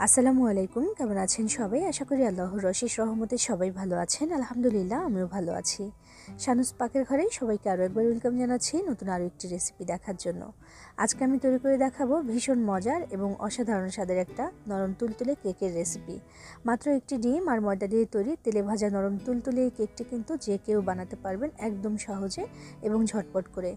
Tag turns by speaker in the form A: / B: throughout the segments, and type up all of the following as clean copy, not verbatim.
A: আসসালামু আলাইকুম, কেমন আছেন সবাই? আশা করি আল্লাহর অশেষ রহমতে সবাই ভালো আছেন। আলহামদুলিল্লাহ, আমিও ভালো আছি। শানুস পাকের ঘরে সবাইকে আরও একবার ওয়েলকাম জানাচ্ছি নতুন আরও একটি রেসিপি দেখার জন্য। আজকে আমি তৈরি করে দেখাবো ভীষণ মজার এবং অসাধারণ স্বাদের একটা নরম তুলতুলে কেকের রেসিপি। মাত্র একটি ডিম আর ময়দা দিয়ে তৈরি তেলে ভাজা নরম তুলতুলে এই কেকটি কিন্তু যে কেউ বানাতে পারবেন একদম সহজে এবং ঝটপট করে।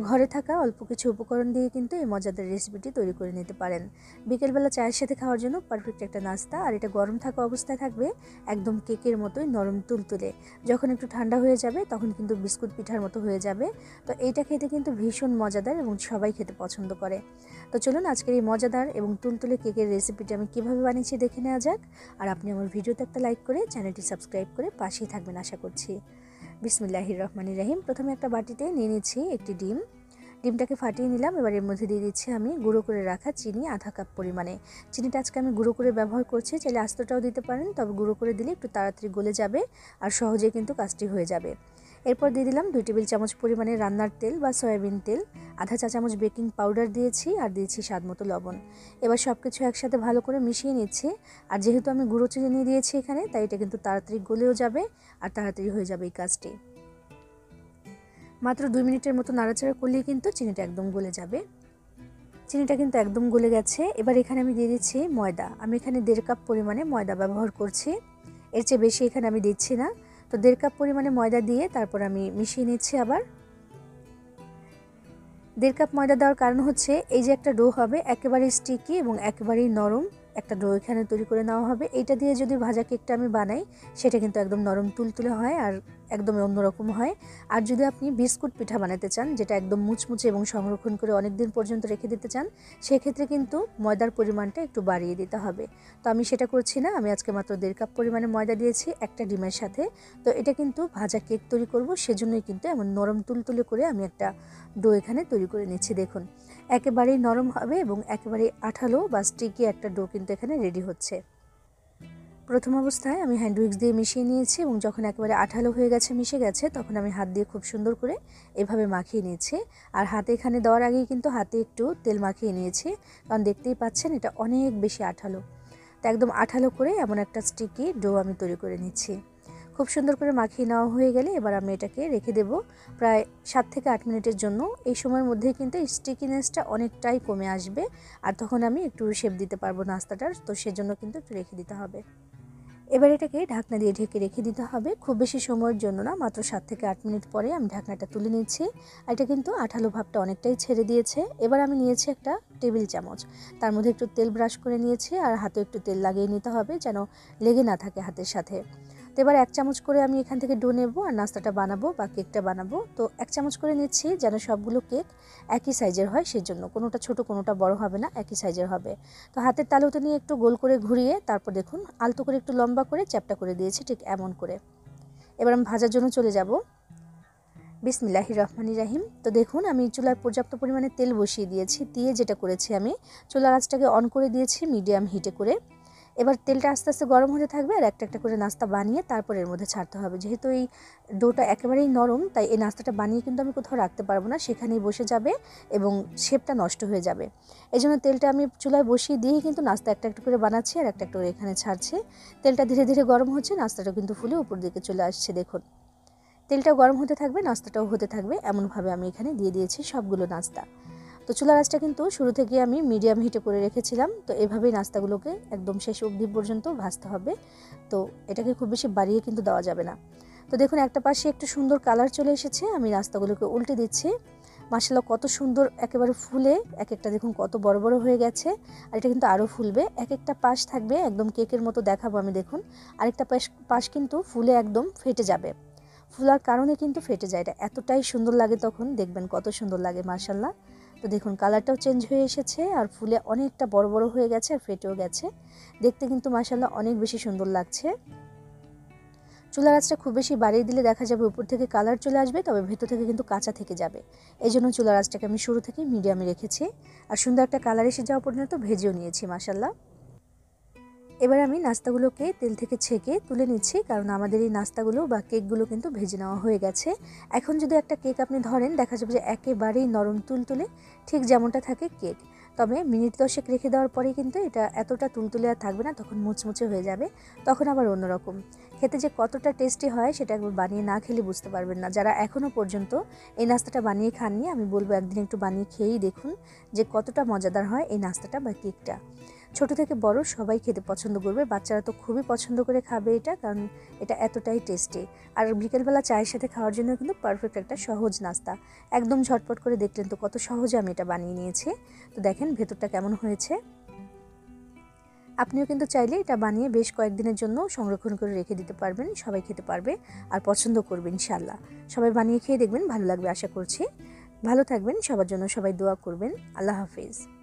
A: ঘরে থাকা অল্প কিছু উপকরণ দিয়ে কিন্তু এই মজাদার রেসিপিটি তৈরি করে নিতে পারেন। বিকেলবেলা চায়ের সাথে খাওয়ার জন্য পারফেক্ট একটা নাস্তা, আর এটা গরম থাকা অবস্থায় থাকবে একদম কেকের মতোই নরম তুলতুলে। যখন একটু ঠান্ডা হয়ে যাবে তখন কিন্তু বিস্কুট পিঠার মতো হয়ে যাবে। তো এইটা খেতে কিন্তু ভীষণ মজাদার এবং সবাই খেতে পছন্দ করে। তো চলুন আজকের এই মজাদার এবং তুলতুলে কেকের রেসিপিটা আমি কীভাবে বানিয়েছি দেখে নেওয়া যাক। আর আপনি আমার ভিডিওতে একটা লাইক করে চ্যানেলটি সাবস্ক্রাইব করে পাশেই থাকবেন আশা করছি। বিসমিল্লাহির রহমানির রহিম। প্রথমে একটা বাটিতে নিয়ে নিচ্ছি একটি ডিম। ডিমটাকে ফাটিয়ে নিলাম। এবার এর মধ্যে দিয়ে দিচ্ছি আমি গুঁড়ো করে রাখা চিনি আধা কাপ পরিমাণে। চিনিটা আজকে আমি গুঁড়ো করে ব্যবহার করছি, চাইলে আস্তটাও দিতে পারেন, তবে গুঁড়ো করে দিলে একটু তাড়াতাড়ি গলে যাবে আর সহজেই কিন্তু কাজটি হয়ে যাবে। এরপর দিয়ে দিলাম 2 টেবিল চামচ পরিমাণে রান্নার তেল বা সয়াবিন তেল, আধা চা চামচ বেকিং পাউডার দিয়েছি আর দিয়েছি স্বাদ মতো লবণ। এবার সব কিছু একসাথে ভালো করে মিশিয়ে নিচ্ছি। আর যেহেতু আমি গুঁড়ো চিনি দিয়েছি এখানে, তাই এটা কিন্তু তাড়াতাড়ি গলেও যাবে আর তাড়াতাড়ি হয়ে যাবে এই কাজটি। মাত্র 2 মিনিটের মতো নাড়াচাড়া করলেই কিন্তু চিনিটা একদম গলে যাবে। চিনিটা কিন্তু একদম গলে গেছে। এবার এখানে আমি দিয়ে দিচ্ছি ময়দা। আমি এখানে 1.5 কাপ পরিমাণে ময়দা ব্যবহার করছি, এর চেয়ে বেশি এখানে আমি দিচ্ছি না। তো 1.5 কাপ পরিমাণে ময়দা দিয়ে তারপর আমি মিশিয়ে নিচ্ছি। আবার 1.5 কাপ ময়দা দেওয়ার কারণ হচ্ছে এই যে একটা ডো হবে একেবারেই স্টিকি এবং একেবারেই নরম একটা ডো এখানে তৈরি করে নেওয়া হবে। এইটা দিয়ে যদি ভাজা কেকটা আমি বানাই সেটা কিন্তু একদম নরম তুলতুলে হয় আর একদম অন্যরকম হয়। আর যদি আপনি বিস্কুট পিঠা বানাতে চান, যেটা একদম মুচমুচে এবং সংরক্ষণ করে অনেক দিন পর্যন্ত রেখে দিতে চান, সেক্ষেত্রে কিন্তু ময়দার পরিমাণটা একটু বাড়িয়ে দিতে হবে। তো আমি সেটা করছি না, আমি আজকে মাত্র 1.5 কাপ পরিমাণে ময়দা দিয়েছি একটা ডিমের সাথে। তো এটা কিন্তু ভাজা কেক তৈরি করব, সেজন্যই কিন্তু এমন নরম তুলতুলে করে আমি একটা ডো এখানে তৈরি করে নিচ্ছি। দেখুন একেবারেই নরম হবে এবং একেবারেই আঠালো বা স্টিকি একটা ডো কিন্তু এখানে রেডি হচ্ছে। প্রথম অবস্থায় আমি হ্যান্ড উইক্স দিয়ে মিশিয়ে নিয়েছি এবং যখন একেবারে আঠালো হয়ে গেছে, মিশে গেছে, তখন আমি হাত দিয়ে খুব সুন্দর করে এভাবে মাখিয়ে নিয়েছি। আর হাতে এখানে দেওয়ার আগেই কিন্তু হাতে একটু তেল মাখিয়ে নিয়েছি, কারণ দেখতেই পাচ্ছেন এটা অনেক বেশি আঠালো। তো একদম আঠালো করে এমন একটা স্টিকি ডো আমি তৈরি করে নিচ্ছি। খুব সুন্দর করে মাখিয়ে নেওয়া হয়ে গেলে এবার আমি এটাকে রেখে দেব প্রায় 7 থেকে 8 মিনিটের জন্য। এই সময়ের মধ্যেই কিন্তু স্টিকিনেসটা অনেকটাই কমে আসবে আর তখন আমি একটু শেপ দিতে পারবো নাস্তাটার, তো সেজন্য কিন্তু একটু রেখে দিতে হবে। এবার এটাকে ঢাকনা দিয়ে ঢেকে রেখে দিতে হবে, খুব বেশি সময়ের জন্য না, মাত্র 7 থেকে 8 মিনিট পরে আমি ঢাকনাটা তুলে নিচ্ছি। আর এটা কিন্তু আঠালো ভাবটা অনেকটাই ছেড়ে দিয়েছে। এবার আমি নিয়েছি একটা টেবিল চামচ, তার মধ্যে একটু তেল ব্রাশ করে নিয়েছি আর হাতে একটু তেল লাগিয়ে নিতে হবে যেন লেগে না থাকে হাতের সাথে। তো এবার 1 চামচ করে আমি এখান থেকে ডো নেব আর নাস্তাটা বানাবো বা কেকটা বানাবো। তো 1 চামচ করে নিচ্ছি যেন সবগুলো কেক একই সাইজের হয়, সেজন্য কোনোটা ছোট কোনোটা বড় হবে না, একই সাইজের হবে। তো হাতের তালুতে নিয়ে একটু গোল করে ঘুরিয়ে তারপর দেখুন আলতো করে একটু লম্বা করে চ্যাপটা করে দিয়েছি, ঠিক এমন করে। এবার আমি ভাজার জন্য চলে যাব। বিসমিল্লাহির রহমানির রহিম। তো দেখুন আমি চুলায় পর্যাপ্ত পরিমাণে তেল বসিয়ে দিয়েছি, দিয়ে যেটা করেছি আমি চুলার আঁচটাকে অন করে দিয়েছি মিডিয়াম হিটে করে। এবার তেলটা আস্তে আস্তে গরম হতে থাকবে আর একটা একটা করে নাস্তা বানিয়ে তারপর এর মধ্যে ছাড়তে হবে। যেহেতু এই ডোটা একেবারেই নরম, তাই এই নাস্তাটা বানিয়ে কিন্তু আমি কোথাও রাখতে পারবো না, সেখানেই বসে যাবে এবং শেপটা নষ্ট হয়ে যাবে। এই জন্য তেলটা আমি চুলায় বসিয়ে দিয়েই কিন্তু নাস্তা একটা একটা করে বানাচ্ছি আর একটা একটা করে এখানে ছাড়ছি। তেলটা ধীরে ধীরে গরম হচ্ছে, নাস্তাটা কিন্তু ফুলে উপর দিকে চলে আসছে। দেখুন তেলটাও গরম হতে থাকবে, নাস্তাটাও হতে থাকবে, এমনভাবে আমি এখানে দিয়ে দিয়েছি সবগুলো নাস্তা। তো চুলার আঁচটা কিন্তু শুরু থেকে আমি মিডিয়াম হিটে করে রেখেছিলাম। তো এভাবেই নাস্তাগুলোকে একদম শেষ অবধি পর্যন্ত ভাজতে হবে। তো এটাকে খুব বেশি বাড়িয়ে কিন্তু দেওয়া যাবে না। তো দেখুন একটা পাশে একটু সুন্দর কালার চলে এসেছে, আমি নাস্তাগুলোকে উল্টে দিচ্ছি। মাশাআল্লাহ কত সুন্দর একেবারে ফুলে এক একটা দেখুন কত বড় বড় হয়ে গেছে। আর এটা কিন্তু আরও ফুলবে, এক একটা পাশ থাকবে একদম কেকের মতো দেখাবো আমি। দেখুন আরেকটা পাশ কিন্তু ফুলে একদম ফেটে যাবে, ফুলার কারণে কিন্তু ফেটে যায়, এটা এতটাই সুন্দর লাগে, তখন দেখবেন কত সুন্দর লাগে মাশাআল্লাহ। তো দেখুন কালারটাও চেঞ্জ হয়ে এসেছে আর ফুলে অনেকটা বড় বড় হয়ে গেছে আর ফেটেও গেছে, দেখতে কিন্তু মাশাআল্লাহ অনেক বেশি সুন্দর লাগছে। চুলার আঁচটা খুব বেশি বাড়িয়ে দিলে দেখা যাবে উপর থেকে কালার চলে আসবে, তবে ভেতর থেকে কিন্তু কাঁচা থেকে যাবে। এই জন্য চুলার আঁচটাকে আমি শুরু থেকে মিডিয়ামে রেখেছি আর সুন্দর একটা কালার এসে যাওয়া পর্যন্ত ভেজেও নিয়েছি মাশাআল্লাহ। এবার আমি নাস্তাগুলোকে তেল থেকে ছেঁকে তুলে নিচ্ছি, কারণ আমাদের এই নাস্তাগুলো বা কেকগুলো কিন্তু ভেজে নেওয়া হয়ে গেছে। এখন যদি একটা কেক আপনি ধরেন দেখা যাবে যে একেবারেই নরম তুলতুলে, ঠিক যেমনটা থাকে কেক। তবে মিনিট 10 রেখে দেওয়ার পরেই কিন্তু এটা এতটা তুলতুলে আর থাকবে না, তখন মুচমুচে হয়ে যাবে, তখন আবার অন্যরকম। খেতে যে কতটা টেস্টি হয় সেটা একবার বানিয়ে না খেলে বুঝতে পারবেন না। যারা এখনও পর্যন্ত এই নাস্তাটা বানিয়ে খাননি, আমি বলবো একদিন একটু বানিয়ে খেয়েই দেখুন যে কতটা মজাদার হয় এই নাস্তাটা বা কেকটা। ছোট থেকে বড় সবাই খেতে পছন্দ করবে, বাচ্চারা তো খুবই পছন্দ করে খাবে এটা, কারণ এটা এতটাই টেস্টি। আর বিকেলবেলা চায়ের সাথে খাওয়ার জন্য কিন্তু পারফেক্ট একটা সহজ নাস্তা। একদম ঝটপট করে, দেখলেন তো কত সহজে আমি এটা বানিয়ে নিয়েছি। তো দেখেন ভেতরটা কেমন হয়েছে। আপনিও কিন্তু চাইলে এটা বানিয়ে বেশ কয়েকদিনের জন্য সংরক্ষণ করে রেখে দিতে পারবেন, সবাই খেতে পারবে আর পছন্দ করবে ইনশাআল্লাহ। সবাই বানিয়ে খেয়ে দেখবেন, ভালো লাগবে আশা করছি। ভালো থাকবেন, সবার জন্য সবাই দোয়া করবেন। আল্লাহ হাফেজ।